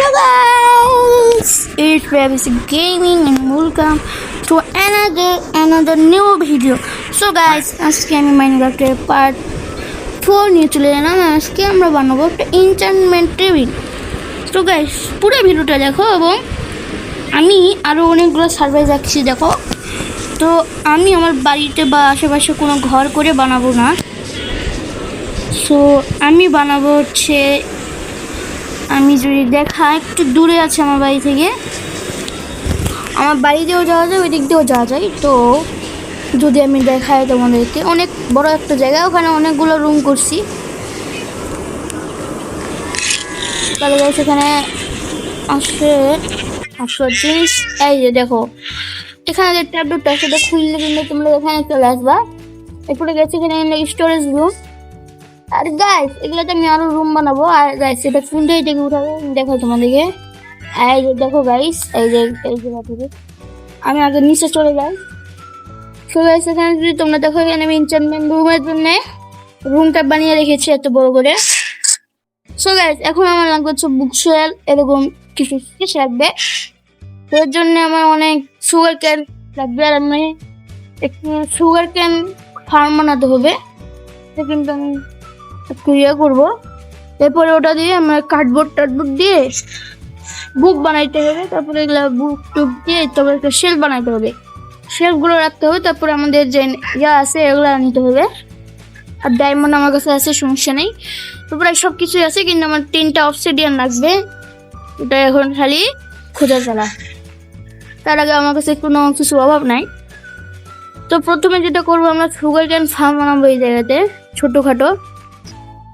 Hello guys, it's Babs Gaming and welcome to another new video. So guys, আজকে আমি মাইনক্রাফটের part 4 নিয়ে চলে এলাম। আজকে আমরা বানাবো একটা এনচ্যান্টমেন্ট টেবিল। তো গাইস, পুরো ভিডিওটা দেখো এবং আমি আরো অনেকগুলো সার্ভাইভ রাখছি দেখো। তো আমি আমার বাড়িতে বা আশেপাশে কোনো ঘর করে বানাবো না। সো আমি বানাবো হচ্ছে, আমি যদি দেখা একটু দূরে আছে আমার বাড়ি থেকে, আমার বাড়ি দিয়েও যাওয়া যায়, ওই দিক দিয়েও যাওয়া যায়। তো যদি আমি দেখাই তোমাদেরকে, অনেক বড় একটা জায়গা, ওখানে অনেকগুলো রুম করছি। তাহলে সেখানে আসলে জিনিস এই যে দেখো, এখানে যে ট্যাবলেটটা সেটা খুললে কিন্তু তোমরা এখানে চলে আসবা। এরপরে গেছে এখানে স্টোরেজ রুম। আর গাইস, এগুলোতে আমি আরো রুম বানাবো। আর গাইস, এটা কোনটাই থেকে উঠাবো দেখো তোমাদেরকে। এই যে দেখো গাইস, এই যে থেকে আমি আগে নিচে চলে যাই। সো গাইস, এখানে যদি তোমরা দেখো, এখানে আমি এনচ্যান্টমেন্ট রুমের জন্য রুমটা বানিয়ে রেখেছি এত বড় করে। সো গাইস, এখন আমার লাগবে হচ্ছে বুকশেল, এরকম কিছু কিছু লাগবে। এর জন্য আমার অনেক সুগার ক্যান লাগবে, আর আমি একটু সুগার ক্যান ফার্ম বানাতে হবে। কিন্তু আমি একটু ইয়ে করবো। এরপরে ওটা দিয়ে আমার কার্ডবোর্ড দিয়ে বুক বানাইতে হবে। তারপরে এগুলা বুক টুক দিয়ে তারপরে একটা শেলফ বানাইতে হবে, শেলফগুলো রাখতে হবে। তারপরে আমাদের যে ইয়া আছে এগুলো আনতে হবে। আর ডায়মন্ড আমার কাছে আছে, সমস্যা নেই। তারপরে সব কিছুই আছে, কিন্তু আমার 3টা অবসিডিয়ান লাগবে। ওটা এখন খালি খোঁজা চালা। তার আগে আমার কাছে কোনো কিছু অভাব নাই। তো প্রথমে যেটা করবো, আমরা সুগার ক্যান ফার্ম বানাবো এই জায়গাতে ছোটোখাটো।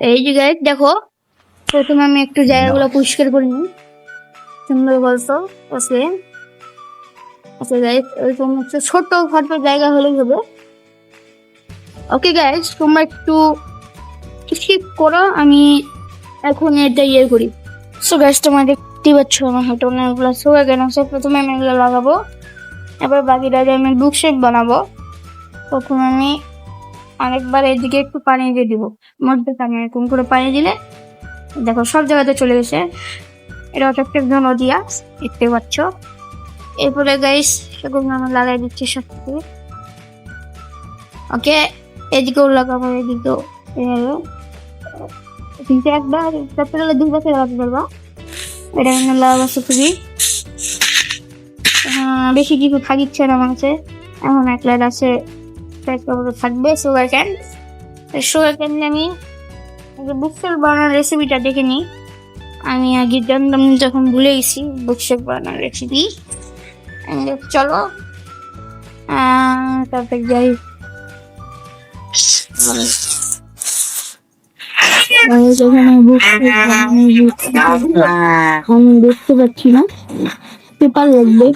এই যে গাইস দেখো, প্রথমে আমি একটু জায়গাগুলো পরিষ্কার করে নিই সুন্দর বলতো। আচ্ছা গাইস, ওইরকম হচ্ছে ছোট খাটো জায়গা হলেই হবে। ওকে গাইস, তোমরা একটু স্কিপ করো, আমি এখন এটা ইয়ে করি। সো গাইস, তোমরা দেখতে পাচ্ছ আমার হাতে অনেকগুলো সুগার ক্যান আছে। প্রথমে আমি এগুলো লাগাবো, এবার বাকিটা আমি বুক শেপ বানাবো। প্রথমে আমি আরেকবার এদিকে একটু পানি দিয়ে দিব, মধ্যখানে এরকম করে পানি দিলে দেখো সব জায়গাতে চলে গেছে। এটা একটা নদিয়া দেখতে পাচ্ছ। এরপরে গাইস, সেগুলো আমি লাগাই দিচ্ছি সব কিছু। ওকে, এদিকেও লাগাবো, এদিকেও একবার করতে গেলে 2 বছর লাগাতে পারবা। এটা আমি লাগাবো খুবই বেশি কিছু থাকিচ্ছে না আমার কাছে। এখন এক লাইট আছে থাকবে সুগার ক্যান। আমি বুকশেল বানানোর রেসিপিটা দেখে নিই। আমি আগে জানতাম, যখন ভুলে গেছি বুকশেল বানানোর রেসিপি। চলো তারপর যাই। আমি দেখতে পাচ্ছি না, পেপার লাগবে।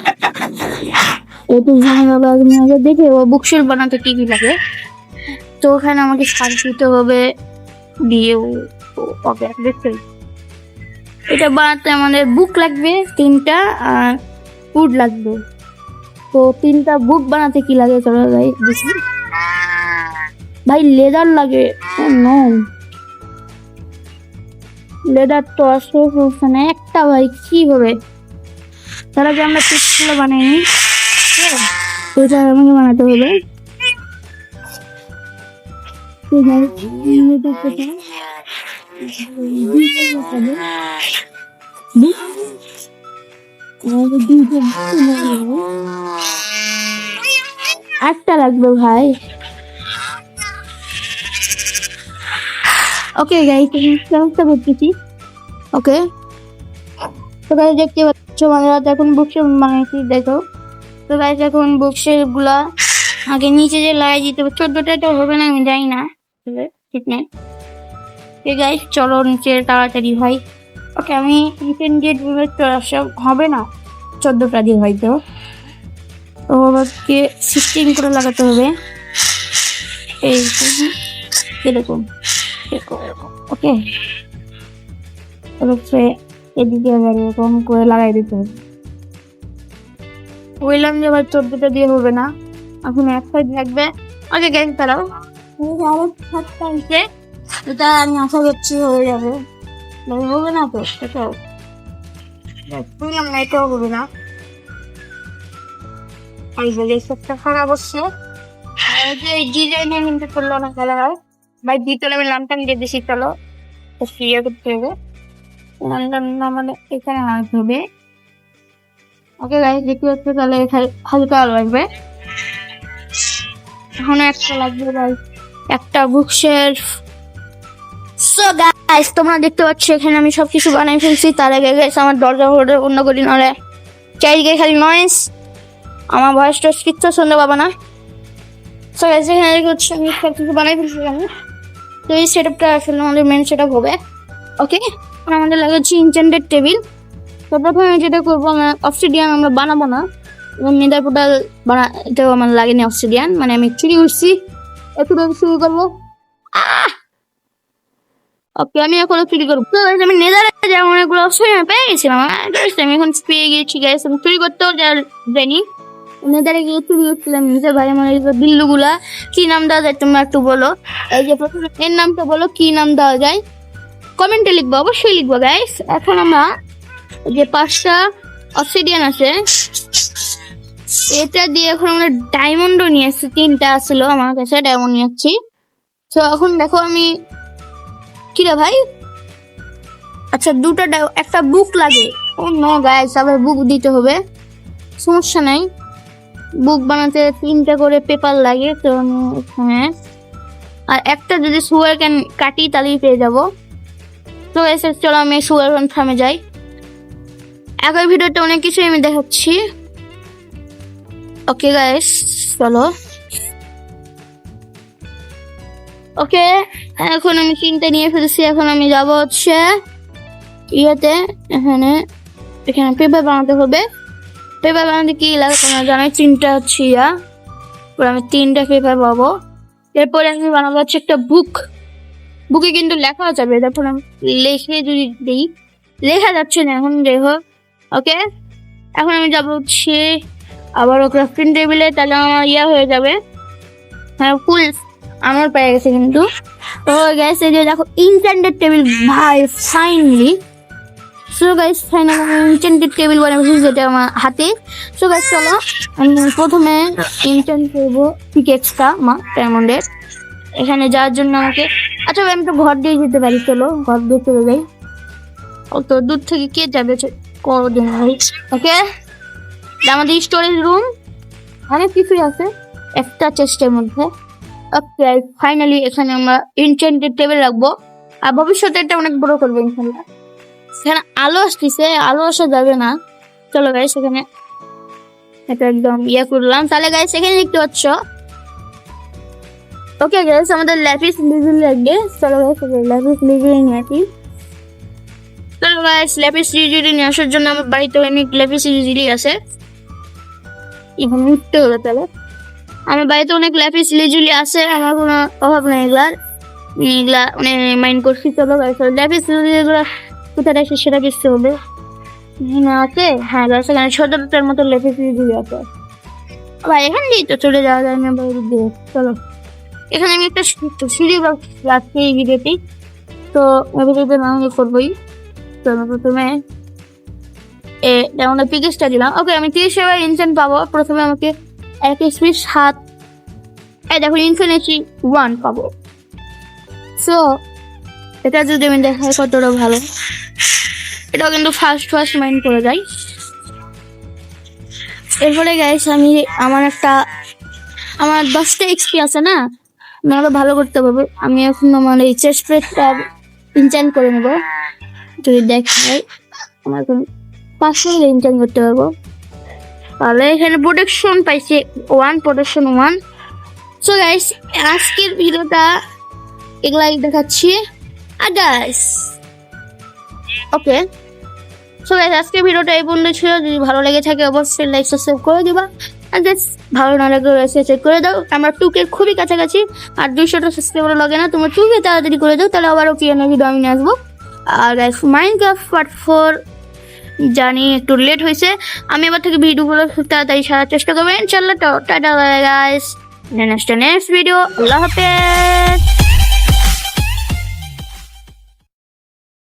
দেখে বুকশেল বানাতে কি কি লাগে। তো ওখানে আমাকে সার দিতে হবে দিয়ে দেখতে। এটা বানাতে আমাদের বুক লাগবে 3টা, আর উড লাগবে। তো 3টা বুক বানাতে কি লাগে চলো দেখি। ভাই লেদার লাগে, লেদার তো আসে একটা। ভাই কি হবে, তার আগে আমরা পিসগুলো বানাই নি। ওইটা আমাকে বানাতে হবে। একটা লাগবে ভাই। ওকে গাইস, ব্যবস্থা করতেছি। ওকে, তো গাইস দেখতে পাচ্ছ আমরা এখন বুকশেল বানাইছি দেখো। তো গাইস, এখন বুকশেল গুলা আগে নিচে যে লাগাই দিতে হবে। 14টা হবে না আমি জানি না, ঠিক নেই। গাইস চলো নিচে তাড়াতাড়ি ভাই। ওকে, আমি হবে না 14টা দিয়ে হয়তো। তো আজকে 16 করে লাগাতে হবে, এই এরকম। ওকে, এদিকে এরকম করে লাগাই দিতে হবে। বললাম যে ভাই 14টা দিয়ে হবে না, এখন এক সাইড লাগবে। ওকে গাইস, দাঁড়াও, এটা আমি আশা করছি হয়ে যাবে। হবে না তো সেটাও। বুঝলাম না, এটাও হবে না। এই যে সবটা খারাপ হচ্ছে, এই ডিজাইনে কিন্তু করলো না কালার হয় ভাই। ভিতরে আমি লামটান দিয়ে দিছি, চলো ইয়ে করতে হবে। লন্ডন না মানে এখানে আনতে হবে। ওকে গাইস, দেখতে হচ্ছে তাহলে হালকা লাগবে। এখন একটা লাগবে গাইস, একটা বুক শেলফ। সো গাইস, তোমরা দেখতে পাচ্ছ এখানে আমি সবকিছু বানাই ফেলছি। তার আগে গাইস আমার দরজা অন্য করি, নাহলে চারিদিকে খালি নয়েস, আমার ভয়েসটা কিচ্ছু শুনতে পাবা না। সো গাইস, এখানে হচ্ছে আমি সবকিছু বানাই ফেলছি আমি। তো এই সেটআপটা আসলে আমাদের মেন সেটআপ হবে। ওকে, আমাদের লাগে হচ্ছে ইনচেন্টেড টেবিল। তো প্রথমে যেটা করবো, আমরা অবসিডিয়ান আমরা বানাবো না, এবং নেদার পোর্টাল এটাও আমার লাগেনি অবসিডিয়ান, মানে আমি চুরি করছি। একটু শুরু করবো। ওকে, আমি এখন চুরি করবো। তো আমি নেদারে যেমন অনেকগুলো অবসিডিয়ান পেয়ে গেছিলাম, আমি এখন পেয়ে গেছি গাইস। আমি চুরি করতেও জানি, নেদারে গিয়ে চুরি করছিলাম নিজের ভাই। মানে বিল্লুগুলা কি নাম দেওয়া যায় তোমরা একটু বলো। এই যে প্রথমে এর নামটা বলো, কি নাম দেওয়া যায় কমেন্টে লিখবো, অবশ্যই লিখবো গাইস। এখন আমরা যে 5টা অবসিডিয়ান আছে, এটা দিয়ে এখন আমরা ডায়মন্ডও নিয়ে আসছি। 3টা আসলো আমার কাছে, ডায়মন্ড নিয়ে আসছি। তো এখন দেখো আমি কি রে ভাই, আচ্ছা একটা বুক লাগে। ও নো গাইস, আবার বুক দিতে হবে, সমস্যা নাই। বুক বানাতে 3টা করে পেপার লাগে। তো আমি এখানে আর একটা যদি সুগার ক্যান কাটি তাহলেই পেয়ে যাবো। তো এসে চলো আমি সুগার ক্যান ফার্মে যাই। আগের ভিডিওতে অনেক কিছুই আমি দেখাচ্ছি। ওকে গাইস, চলো। ওকে, এখন আমি 3টা নিয়ে ফেলেছি। এখন আমি যাব হচ্ছে ইয়েতে, এখানে পেপার বানাতে হবে। পেপার বানাতে কি লাগে তোমরা জানো, 3টা হচ্ছে আমি 3টা পেপার পাবো। এরপরে আমি বানাবো হচ্ছে একটা বুক। বুকে কিন্তু লেখা যাবে, তারপর আমি লিখে যদি দিই, লেখা যাচ্ছে না এখন, দেখো। ওকে, এখন আমি যাবো হচ্ছে আবারও ক্রাফটিং টেবিলে, তাহলে আমার হয়ে যাবে। হ্যাঁ, ফুল আমার পেয়ে গেছে কিন্তু। তো গাইস, এই যে দেখো ইনচেন্টেড টেবিল ভাই, ফাইনালি। সো গাইস, ফাইনালি আমি ইনচেন্টেড টেবিল বানাবো, যেটা আমার হাতে। সো গাইস, চলো আমি প্রথমে ইনচেন্ট করবো পিকেক্সটা ডায়মন্ডের। এখানে যাওয়ার জন্য আমাকে, আচ্ছা আমি তো ঘর দিয়ে যেতে পারি, চলো ঘর দিয়ে চলে যাই। অত দূর থেকে কে যাবে কোনদিন ভাই। ওকে, আমাদের স্টোরেজ রুম অনেক কিছুই আছে একটা চেস্টের মধ্যে। ওকে, ফাইনালি এখানে আমরা ইনচেন্টেড টেবিল রাখবো, আর ভবিষ্যতে এটা অনেক বড় করবো ইনশাল্লাহ। সেখানে আলো আসতেছে, আলো আসা যাবে না। চলো গাইস, এখানে এটা একদম করলাম। তাহলে গাইস এখানে দেখতে পাচ্ছ। ওকে গাইস, আমাদের ল্যাপিস লিজুলি লাগবে। চলো গাইস, ল্যাপিস লিজুলি নিয়ে আসি। চলো গাইস, ল্যাপিস লিজুলি নিয়ে আসার জন্য আমার বাড়িতে অনেক ল্যাপিস লিজুলি আছে। এখানে উঠতে হলো, তাহলে আমার বাড়িতে অনেক ল্যাপিস লিজুলি আছে, আমার কোনো অভাব নেই এগুলা মানে মাইন্ড করছি। চলো গাইস, ল্যাপিস লিজুলি এগুলা কোথায় রাখছি সেটা বুঝতে হবে। না আছে, হ্যাঁ গাইস, এখানে 17টার মতো ল্যাপিস লিজুলি আছে ভাই। এখান দিয়েই তো চলে যাওয়া যায় না বাইরে দিয়ে। চলো, এখানে আমি একটা সিঁড়ি রাখছি এই ভিডিওতেই, তো ওই ভিডিওতে আমি করবোই। তো প্রথমে যেমন পিকেসটা দিলাম। ওকে, আমি 30 ইনসেন্ট পাবো। প্রথমে আমাকে 1 স্পিড 7, দেখো ইনফিনিটি 1 পাবো। সো এটা যদি আমি দেখাই কতটা ভালো, এটাও কিন্তু ফার্স্ট মাইন্ড করে যাই। এরপরে গাইস, আমি আমার 10টা এক্সপি আছে না, আমি আরো ভালো করতে পারবো। আমি এখন আমার এই চেস্ট প্লেটটা ইনচেন্ট করে নেবো। যদি দেখাই, আমার এখন 500 ইনচেন্ট করতে পারবো। তাহলে এখানে প্রোটেকশন পাইছি 1, প্রোটেকশন 1। সো গাইস, আজকের ভিডিওটা এগুলাই দেখাচ্ছি। আর গাইস, ওকে, সো গাইস, আজকের ভিডিওটা এই পর্যন্ত ছিল। যদি ভালো লেগে থাকে অবশ্যই লাইক সাবস্ক্রাইব করে দিবা। আর গাইস, ভালো না লাগলে চেক করে দাও। আমরা 2K খুবই কাছাকাছি, আর 200টা সাবস্ক্রাইবার লাগে না। তোমরা 2K তাড়াতাড়ি করে দাও, তাহলে আবারও কি ভিডিও আমি নিয়ে আসবো। আর গাইস, মাইনক্রাফট পার্ট 4 জানি একটু লেট হয়েছে, আমি এবার থেকে ভিডিওগুলো খুব তাড়াতাড়ি ছাড়ার চেষ্টা করবো ইনশাল্লাহ। টাটা গাইস, নেক্সট ভিডিও, আল্লাহ হাফেজ।